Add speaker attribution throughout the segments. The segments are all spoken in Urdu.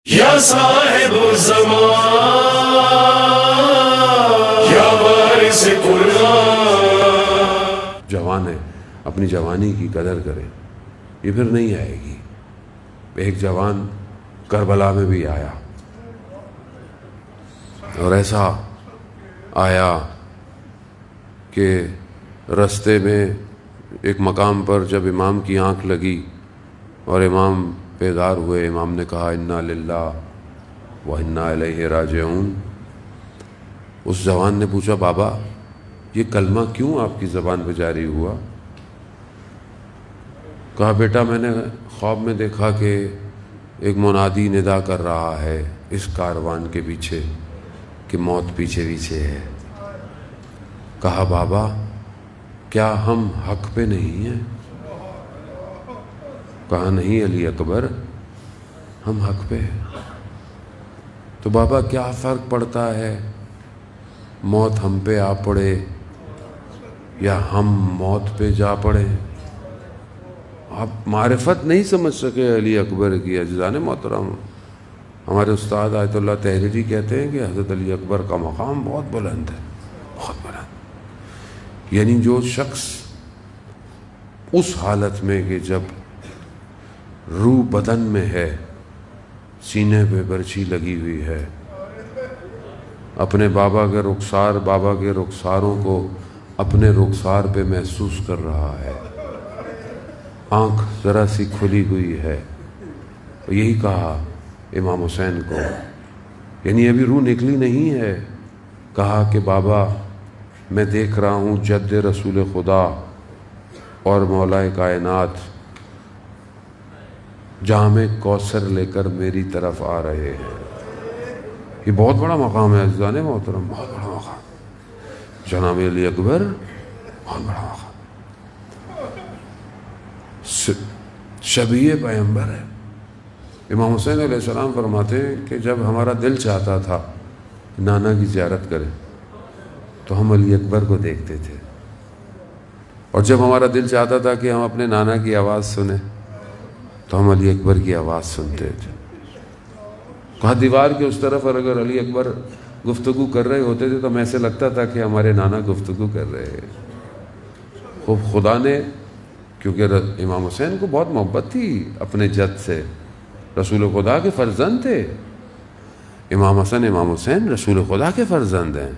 Speaker 1: یا صاحب الزمان یا وارث قرآن.
Speaker 2: جوان ہے، اپنی جوانی کی قدر کرے، یہ پھر نہیں آئے گی. ایک جوان کربلا میں بھی آیا اور ایسا آیا کہ رستے میں ایک مقام پر جب امام کی آنکھ لگی اور امام بیدار ہوئے، امام نے کہا انا للہ و انا الیہ راجعون. اس جوان نے پوچھا بابا یہ کلمہ کیوں آپ کی زبان پہ جاری ہوا؟ کہا بیٹا میں نے خواب میں دیکھا کہ ایک منادی ندا کر رہا ہے اس کاروان کے پیچھے کہ موت پیچھے پیچھے ہے. کہا بابا کیا ہم حق پہ نہیں ہیں؟ کہا نہیں علی اکبر ہم حق پہ ہیں. تو بابا کیا فرق پڑتا ہے موت ہم پہ آ پڑے یا ہم موت پہ جا پڑے؟ آپ معرفت نہیں سمجھ سکے علی اکبر کی. عزیزان محترم، ہمارے استاد آیت اللہ تحریری کہتے ہیں کہ حضرت علی اکبر کا مقام بہت بلند ہے، بہت بلند. یعنی جو شخص اس حالت میں کہ جب روح بدن میں ہے، سینے پہ برچھی لگی ہوئی ہے، اپنے بابا کے رخساروں کو اپنے رخسار پہ محسوس کر رہا ہے، آنکھ ذرا سی کھلی ہوئی ہے. یہی کہا امام حسین کو، یعنی ابھی روح نکلی نہیں ہے. کہا کہ بابا میں دیکھ رہا ہوں جد رسول خدا اور مولا کائنات جام کوثر لے کر میری طرف آ رہے ہیں. یہ بہت بڑا مقام ہے عزیزان محترم، بہت بڑا مقام. جناب علی اکبر بہت بڑا مقام، شبیہ پیغمبر ہے. امام حسین علیہ السلام فرماتے ہیں کہ جب ہمارا دل چاہتا تھا نانا کی زیارت کریں تو ہم علی اکبر کو دیکھتے تھے، اور جب ہمارا دل چاہتا تھا کہ ہم اپنے نانا کی آواز سنیں تو ہم علی اکبر کی آواز سنتے تھے. کہا دیوار کے اس طرف اگر علی اکبر گفتگو کر رہے ہوتے تھے تو ہمیں ایسے لگتا تھا کہ ہمارے نانا گفتگو کر رہے ہیں. خوب خدا نے، کیونکہ امام حسین کو بہت محبت تھی اپنے جد سے، رسول خدا کے فرزند تھے. امام حسن امام حسین رسول خدا کے فرزند ہیں.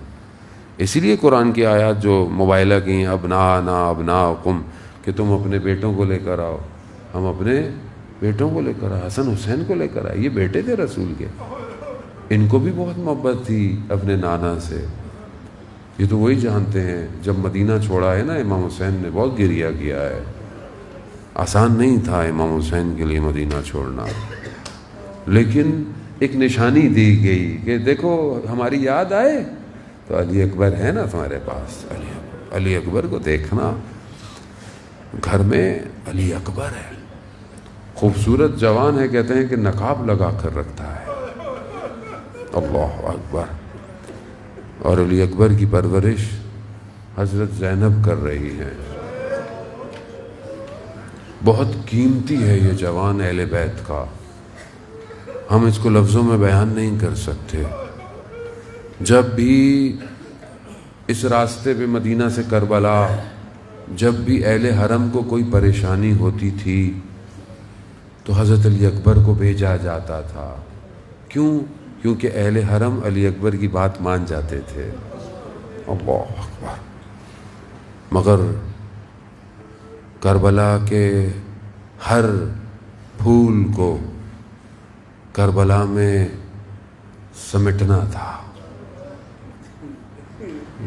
Speaker 2: اسی لیے قرآن کی آیات جو مبائلہ کی ابنانا ابناکم کہ تم اپنے بیٹوں کو لے کر آؤ، ہم اپنے بیٹوں کو لے کر آئے، حسن حسین کو لے کر آئے. یہ بیٹے تھے رسول کے، ان کو بھی بہت محبت تھی اپنے نانا سے. یہ تو وہی جانتے ہیں جب مدینہ چھوڑا ہے نا امام حسین نے بہت گریہ کیا ہے. آسان نہیں تھا امام حسین کے لیے مدینہ چھوڑنا، لیکن ایک نشانی دی گئی کہ دیکھو ہماری یاد آئے تو علی اکبر ہے نا تمہارے پاس، علی اکبر کو دیکھنا. گھر میں علی اکبر ہے، خوبصورت جوان ہے، کہتے ہیں کہ نقاب لگا کر رکھتا ہے. اللہ اکبر. اور علی اکبر کی پرورش حضرت زینب کر رہی ہیں. بہت قیمتی ہے یہ جوان اہل بیت کا، ہم اس کو لفظوں میں بیان نہیں کر سکتے. جب بھی اس راستے پہ مدینہ سے کربلا، جب بھی اہل حرم کو کوئی پریشانی ہوتی تھی تو حضرت علی اکبر کو بھیجا جاتا تھا. کیوں؟ کیونکہ اہل حرم علی اکبر کی بات مان جاتے تھے. اللہ اکبر. مگر کربلا کے ہر پھول کو کربلا میں سمٹنا تھا.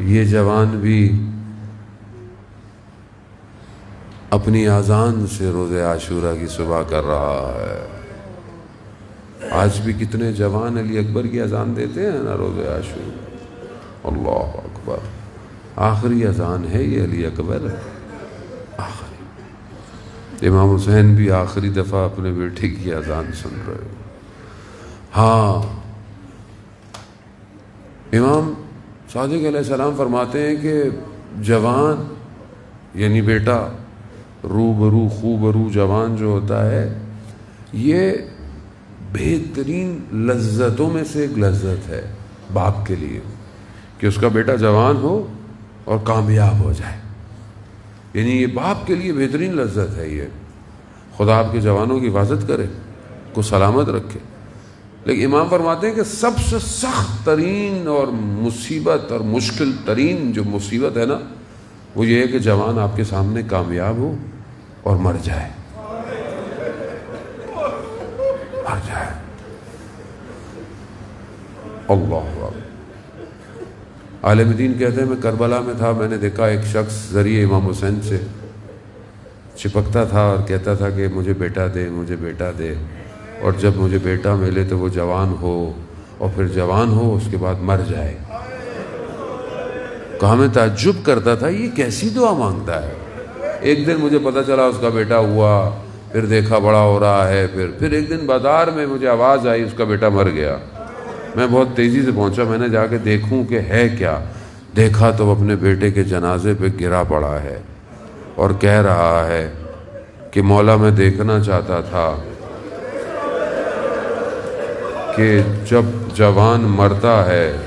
Speaker 2: یہ جوان بھی اپنی اذان سے روز عاشورہ کی صبح کر رہا ہے. آج بھی کتنے جوان علی اکبر کی اذان دیتے ہیں نا روز عاشورہ. اللہ اکبر. آخری اذان ہے یہ علی اکبر، آخری. امام حسین بھی آخری دفعہ اپنے بیٹے کی اذان سن رہے. ہاں، امام صادق علیہ السلام فرماتے ہیں کہ جوان یعنی بیٹا روبرو خوبرو جوان جو ہوتا ہے، یہ بہترین لذتوں میں سے ایک لذت ہے باپ کے لیے کہ اس کا بیٹا جوان ہو اور کامیاب ہو جائے. یعنی یہ باپ کے لیے بہترین لذت ہے. یہ خدا آپ کے جوانوں کی حفاظت کرے, کو سلامت رکھے. لیکن امام فرماتے ہیں کہ سب سے سخت ترین اور مصیبت اور مشکل ترین جو مصیبت ہے نا, وہ یہ ہے کہ جوان آپ کے سامنے کامیاب ہو اور مر جائے. مر جائے. اللہ اکبر. عالم دین کہتے ہیں میں کربلا میں تھا, میں نے دیکھا ایک شخص ذریعے امام حسین سے چپکتا تھا اور کہتا تھا کہ مجھے بیٹا دے, مجھے بیٹا دے, اور جب مجھے بیٹا ملے تو وہ جوان ہو, اور پھر جوان ہو اس کے بعد مر جائے. کہا میں تعجب کرتا تھا یہ کیسی دعا مانگتا ہے. ایک دن مجھے پتہ چلا اس کا بیٹا ہوا, پھر دیکھا بڑا ہو رہا ہے, پھر ایک دن بازار میں مجھے آواز آئی اس کا بیٹا مر گیا. میں بہت تیزی سے پہنچا, میں نے جا کے دیکھوں کہ ہے کیا. دیکھا تو وہ اپنے بیٹے کے جنازے پہ گرا پڑا ہے اور کہہ رہا ہے کہ مولا میں دیکھنا چاہتا تھا کہ جب جوان مرتا ہے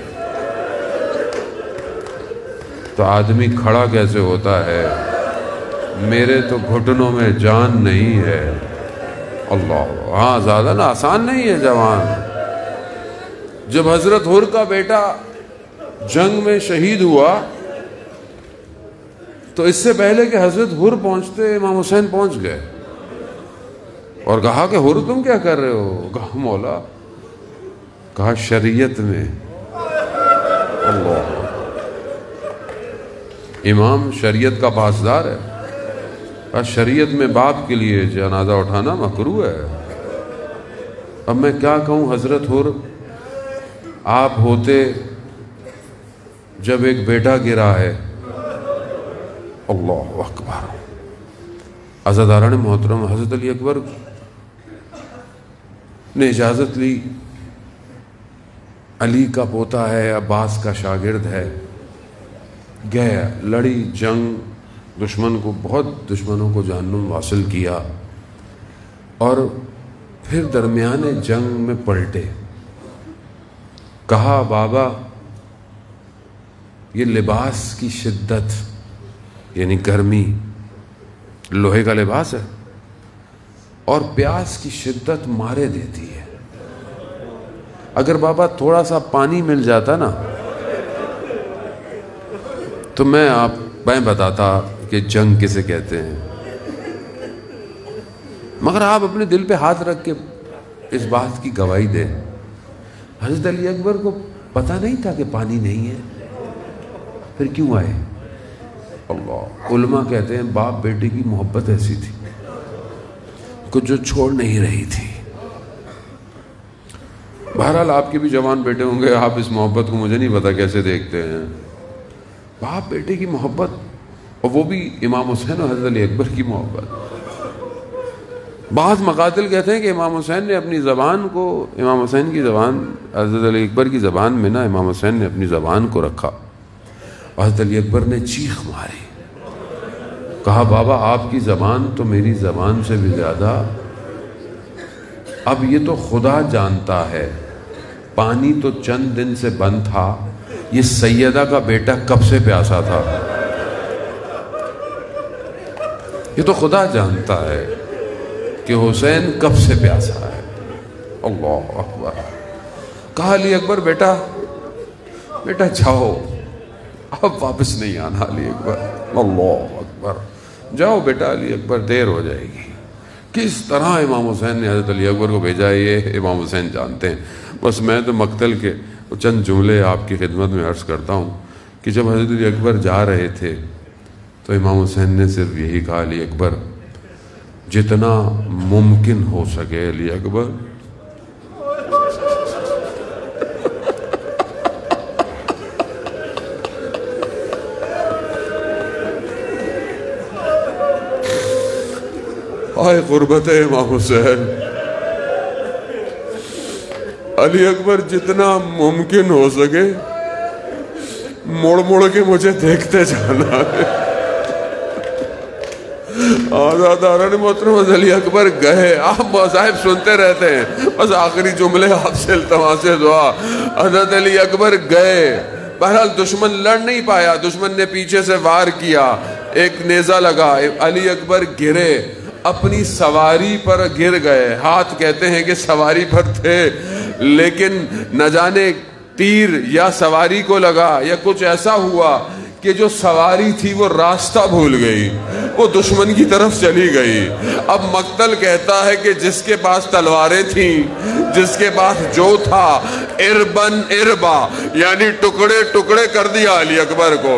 Speaker 2: تو آدمی کھڑا کیسے ہوتا ہے, میرے تو گھٹنوں میں جان نہیں ہے. اللہ, ہاں زیادہ نا آسان نہیں ہے جوان. جب حضرت حر کا بیٹا جنگ میں شہید ہوا تو اس سے پہلے کہ حضرت حر پہنچتے امام حسین پہنچ گئے اور کہا کہ حر تم کیا کر رہے ہو. کہا مولا, کہا شریعت میں. اللہ, امام شریعت کا پاسدار ہے. شریعت میں باپ کے لیے جنازہ اٹھانا مکروہ ہے. اب میں کیا کہوں حضرت حر, آپ ہوتے جب ایک بیٹا گرا ہے. اللہ اکبر. عزاداران محترم, حضرت علی اکبر نے اجازت لی, علی کا پوتا ہے, عباس کا شاگرد ہے, گئے, لڑی جنگ, دشمن کو بہت دشمنوں کو جہنم واصل کیا, اور پھر درمیان جنگ میں پلٹے. کہا بابا یہ لباس کی شدت, یعنی گرمی, لوہے کا لباس ہے, اور پیاس کی شدت مارے دیتی ہے. اگر بابا تھوڑا سا پانی مل جاتا نا تو میں بتاتا کہ جنگ کسے کہتے ہیں, مگر آپ اپنے دل پہ ہاتھ رکھ کے اس بات کی گواہی دیں. حضرت علی اکبر کو پتہ نہیں تھا کہ پانی نہیں ہے, پھر کیوں آئے؟ اللہ. علماء کہتے ہیں باپ بیٹے کی محبت ایسی تھی کچھ جو چھوڑ نہیں رہی تھی. بہرحال آپ کے بھی جوان بیٹے ہوں گے, آپ اس محبت کو مجھے نہیں پتا کیسے دیکھتے ہیں. باپ بیٹے کی محبت, اور وہ بھی امام حسین اور حضرت علی اکبر کی محبت. بعض مقاتل کہتے ہیں کہ امام حسین نے اپنی زبان کو, امام حسین کی زبان حضرت علی اکبر کی زبان میں نا, امام حسین نے اپنی زبان کو رکھا, حضرت علی اکبر نے چیخ ماری. کہا بابا آپ کی زبان تو میری زبان سے بھی زیادہ, اب یہ تو خدا جانتا ہے, پانی تو چند دن سے بند تھا, یہ سیدہ کا بیٹا کب سے پیاسا تھا, یہ تو خدا جانتا ہے کہ حسین کب سے پیاسا ہے. اللہ اکبر. کہا علی اکبر بیٹا جاؤ, اب واپس نہیں آنا. علی اکبر, اللہ اکبر, جاؤ بیٹا علی اکبر, دیر ہو جائے گی. کس طرح امام حسین نے حضرت علی اکبر کو بھیجا یہ امام حسین جانتے ہیں. بس میں تو مقتل کے چند جملے آپ کی خدمت میں عرض کرتا ہوں کہ جب حضرت علی اکبر جا رہے تھے تو امام حسین نے صرف یہی کہا, علی اکبر جتنا ممکن ہو سکے, علی اکبر آئے قربت امام حسین, علی اکبر جتنا ممکن ہو سکے مڑ مڑ کے مجھے دیکھتے جانا ہے. آزاداران محترم علی اکبر گئے. آپ مذاہب سنتے رہتے ہیں, بس آخری جملے آپ سے التماس دعا. حضرت علی اکبر گئے. بہرحال دشمن لڑ نہیں پایا, دشمن نے پیچھے سے وار کیا, ایک نیزہ لگا, علی اکبر گرے, اپنی سواری پر گر گئے. ہاتھ کہتے ہیں کہ سواری پر تھے, لیکن نہ جانے تیر یا سواری کو لگا یا کچھ ایسا ہوا کہ جو سواری تھی وہ راستہ بھول گئی, وہ دشمن کی طرف چلی گئی. اب مقتل کہتا ہے کہ جس کے پاس تلواریں تھیں, جس کے پاس جو تھا, اربن اربا یعنی ٹکڑے ٹکڑے کر دیا علی اکبر کو.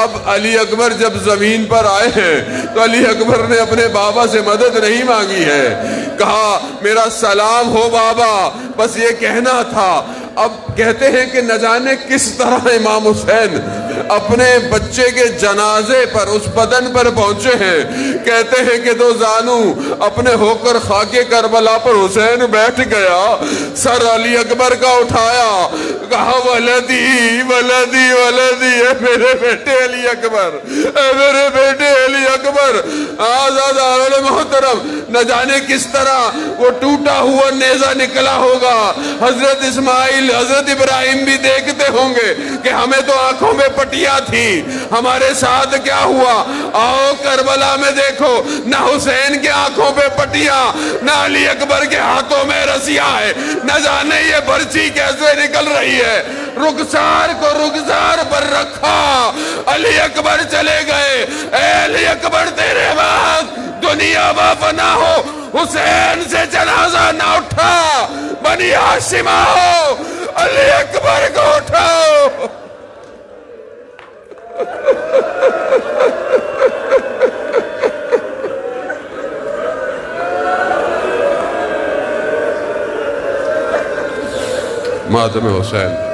Speaker 2: اب علی اکبر جب زمین پر آئے ہیں تو علی اکبر نے اپنے بابا سے مدد نہیں مانگی ہے, کہا میرا سلام ہو بابا, بس یہ کہنا تھا. اب کہتے ہیں کہ نہ جانے کس طرح امام حسین اپنے بچے کے جنازے پر, اس بدن پر پہنچے ہیں. کہتے ہیں کہ دو زانو اپنے ہو کر خاک کربلا پر حسین بیٹھ گیا, سر علی اکبر کا اٹھایا, کہا ولدی ولدی ولدی, اے میرے بیٹے علی اکبر, اے میرے بیٹے علی اکبر. آزاداران محترم, نہ جانے کس طرح وہ ٹوٹا ہوا نیزہ نکلا ہوگا. حضرت اسماعیل حضرت ابراہیم بھی دیکھتے ہوں گے کہ ہمیں تو آنکھوں میں پٹیاں تھی, ہمارے ساتھ کیا ہوا. آؤ کربلا میں دیکھو, نہ حسین کے آنکھوں پہ پٹیاں, نہ علی اکبر کے ہاتھوں میں رسیاں ہے, نہ جانے یہ برچی کیسے نکل رہی ہے. رخسار کو رخسار پر رکھا, علی اکبر چلے گئے. اے علی اکبر تیرے بعد دنیا با فنا ہو, حسین سے جنازہ نہ اٹھا, بنی ہاشم آؤ, علی اکبر کو اٹھاؤ. ماتم حسین.